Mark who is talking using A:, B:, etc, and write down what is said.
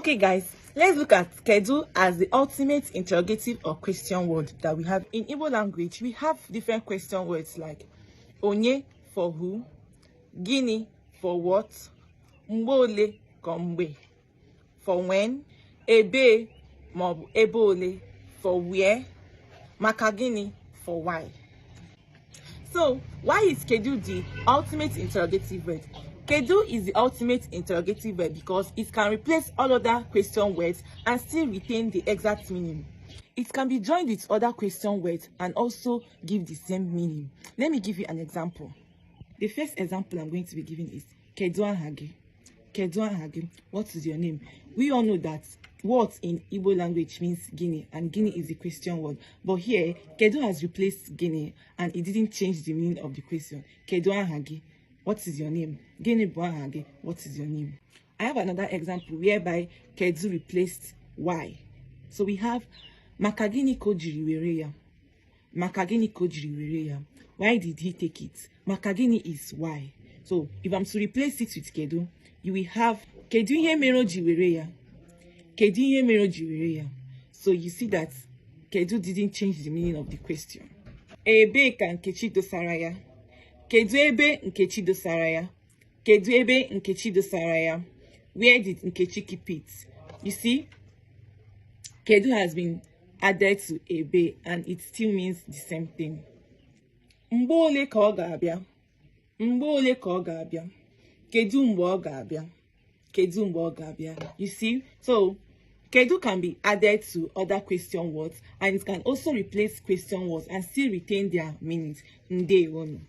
A: Okay guys, let's look at Kedu as the ultimate interrogative or question word that we have in Igbo language. We have different question words like onye for who, gini for what, mgbe kombe for when, ebe mob ebole for where, makagini for why. So why is Kedu the ultimate interrogative word? Kedu is the ultimate interrogative word because it can replace all other question words and still retain the exact meaning. It can be joined with other question words and also give the same meaning. Let me give you an example. The first example I'm going to be giving is Kedu ahagi. Kedu ahagi, what is your name? We all know that what in Igbo language means Guinea, and Guinea is the question word. But here, Kedu has replaced Guinea and it didn't change the meaning of the question. Kedu ahagi, what is your name? Guinea ahagi, what is your name? I have another example whereby Kedu replaced why. So we have Makagini kojiri wereya. Makagini kojiri wereya. Why did he take it? Makagini is why. So if I'm to replace it with Kedu, you will have Kedu ihe mere ji wereya. Kedu ihe mere ji wereya. So you see that Kedu didn't change the meaning of the question. Ebe ka Nkechi dosara ya. Kedu ebe Nkechi dosara ya. Kedu ebe Nkechi dosara ya. Where did Nkechi keep it? You see, Kedu has been added to ebe and it still means the same thing. Mgbe ole ka ọ ga-abịa? Mgbe ole ka ọ ga-abịa? Kedu mgbe ọ ga-abịa? Kedu mgbe ọ ga-abịa? You see, so Kedu can be added to other question words and it can also replace question words and still retain their meanings. Ndewono.